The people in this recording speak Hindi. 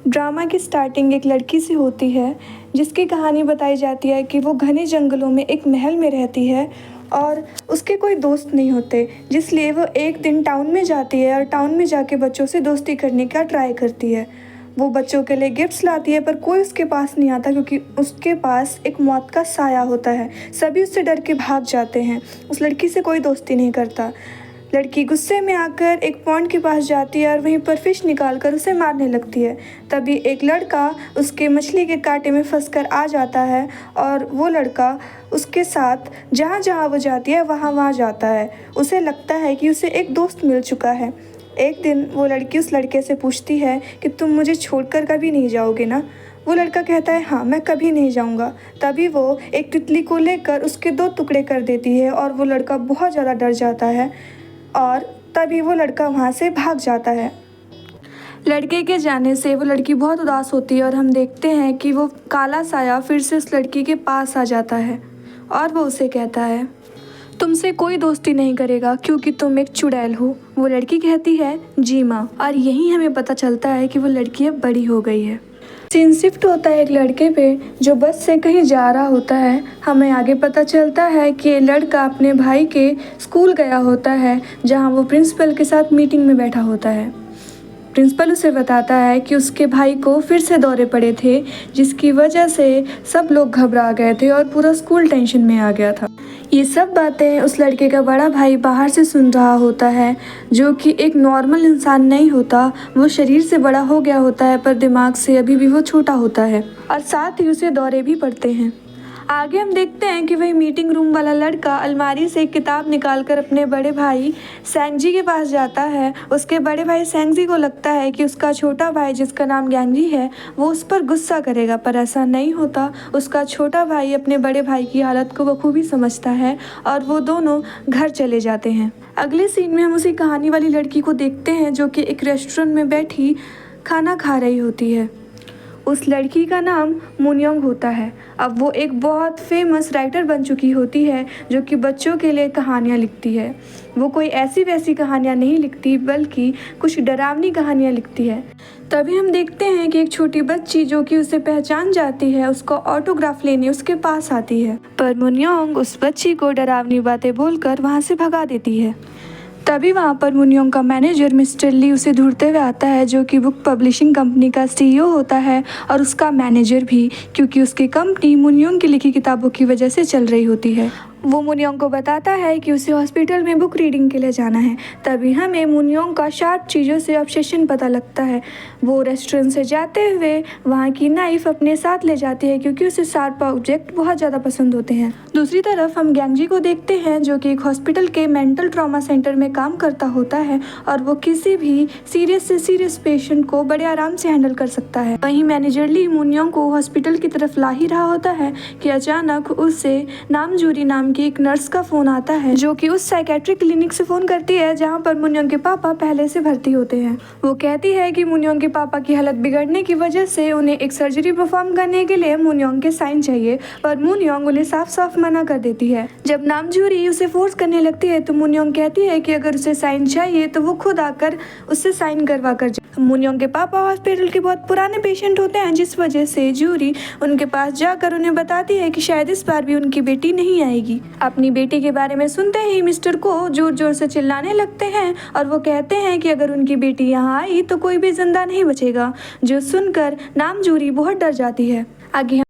ड्रामा की स्टार्टिंग एक लड़की से होती है जिसकी कहानी बताई जाती है कि वो घने जंगलों में एक महल में रहती है और उसके कोई दोस्त नहीं होते, जिसलिए वो एक दिन टाउन में जाती है और टाउन में जाके बच्चों से दोस्ती करने का ट्राई करती है। वो बच्चों के लिए गिफ्ट्स लाती है पर कोई उसके पास नहीं आता क्योंकि उसके पास एक मौत का साया होता है। सभी उससे डर के भाग जाते हैं। उस लड़की से कोई दोस्ती नहीं करता। लड़की गुस्से में आकर एक पॉन्ड के पास जाती है और वहीं पर फिश निकालकर उसे मारने लगती है। तभी एक लड़का उसके मछली के कांटे में फंसकर आ जाता है और वो लड़का उसके साथ जहाँ जहाँ वो जाती है वहाँ वहाँ जाता है। उसे लगता है कि उसे एक दोस्त मिल चुका है। एक दिन वो लड़की उस लड़के से पूछती है कि तुम मुझे छोड़कर कभी नहीं जाओगे ना। वो लड़का कहता है हाँ, मैं कभी नहीं जाऊंगा। तभी वो एक तितली को लेकर उसके 2 टुकड़े कर देती है और वो लड़का बहुत ज़्यादा डर जाता है और तभी वो लड़का वहाँ से भाग जाता है। लड़के के जाने से वो लड़की बहुत उदास होती है और हम देखते हैं कि वो काला साया फिर से उस लड़की के पास आ जाता है और वो उसे कहता है तुमसे कोई दोस्ती नहीं करेगा क्योंकि तुम एक चुड़ैल हो। वो लड़की कहती है जी माँ, और यहीं हमें पता चलता है कि वो लड़की अब बड़ी हो गई है। सीन शिफ्ट होता है एक लड़के पे जो बस से कहीं जा रहा होता है। हमें आगे पता चलता है कि ये लड़का अपने भाई के स्कूल गया होता है जहाँ वो प्रिंसिपल के साथ मीटिंग में बैठा होता है। प्रिंसिपल उसे बताता है कि उसके भाई को फिर से दौरे पड़े थे जिसकी वजह से सब लोग घबरा गए थे और पूरा स्कूल टेंशन में आ गया था। ये सब बातें उस लड़के का बड़ा भाई बाहर से सुन रहा होता है जो कि एक नॉर्मल इंसान नहीं होता। वो शरीर से बड़ा हो गया होता है पर दिमाग से अभी भी वो छोटा होता है और साथ ही उसे दौरे भी पड़ते हैं। आगे हम देखते हैं कि वही मीटिंग रूम वाला लड़का अलमारी से एक किताब निकालकर अपने बड़े भाई सेंगजी के पास जाता है। उसके बड़े भाई सेंगजी को लगता है कि उसका छोटा भाई जिसका नाम ग्यांगजी है वो उस पर गुस्सा करेगा, पर ऐसा नहीं होता। उसका छोटा भाई अपने बड़े भाई की हालत को बखूबी समझता है और वो दोनों घर चले जाते हैं। अगले सीन में हम उसी कहानी वाली लड़की को देखते हैं जो कि एक रेस्टोरेंट में बैठी खाना खा रही होती है। उस लड़की का नाम मुनयोंग होता है। अब वो एक बहुत फेमस राइटर बन चुकी होती है जो कि बच्चों के लिए कहानियाँ लिखती है। वो कोई ऐसी वैसी कहानियाँ नहीं लिखती बल्कि कुछ डरावनी कहानियाँ लिखती है। तभी हम देखते हैं कि एक छोटी बच्ची जो कि उसे पहचान जाती है उसको ऑटोग्राफ लेने उसके पास आती है, पर मुनयोंग उस बच्ची को डरावनी बातें बोलकर वहाँ से भगा देती है। तभी वहाँ पर मुनयोंग का मैनेजर मिस्टर ली उसे ढूंढते हुए आता है जो कि बुक पब्लिशिंग कंपनी का सीईओ होता है और उसका मैनेजर भी, क्योंकि उसकी कंपनी मुनयोंग की लिखी किताबों की वजह से चल रही होती है। वो मुनयोंग को बताता है कि उसे हॉस्पिटल में बुक रीडिंग के लिए जाना है। तभी हमें मुनयोंग का शार्प चीज़ों से ऑब्सेशन पता लगता है। वो रेस्टोरेंट से जाते हुए वहाँ की नाइफ अपने साथ ले जाती है क्योंकि उसे शार्प ऑब्जेक्ट बहुत ज़्यादा पसंद होते हैं। दूसरी तरफ हम ग्यांगजी को देखते हैं जो कि एक हॉस्पिटल के मेंटल ट्रॉमा सेंटर में काम करता होता है और वो किसी भी सीरियस से सीरियस पेशेंट को बड़े आराम से हैंडल कर सकता है। वहीं मैनेजर ली मुनयोंग को हॉस्पिटल की तरफ ला ही रहा होता है कि अचानक उससे नामजूरी नाम की एक नर्स का फोन आता है जो कि उस साइकेट्रिक क्लिनिक से फोन करती है जहां पर मुनयोंग के पापा पहले से भर्ती होते हैं। वो कहती है कि मुनयोंग के पापा की हालत बिगड़ने की वजह से उन्हें एक सर्जरी परफॉर्म करने के लिए मुनयोंग के साइन चाहिए, पर मुनयोंग उन्हें साफ साफ मना कर देती है। जब नामजूरी उसे फोर्स करने लगती है तो मुनयोंग कहती है कि अगर उसे साइन चाहिए तो वो खुद आकर उससे साइन करवा कर जाए। मुनयोंग के पापा हॉस्पिटल के बहुत पुराने पेशेंट होते हैं जिस वजह से जूरी उनके पास जाकर उन्हें बताती है कि शायद इस बार भी उनकी बेटी नहीं आएगी। अपनी बेटी के बारे में सुनते ही मिस्टर को जोर जोर से चिल्लाने लगते हैं और वो कहते हैं कि अगर उनकी बेटी यहाँ आई तो कोई भी जिंदा नहीं बचेगा, जो सुनकर नामजूरी बहुत डर जाती है। आगे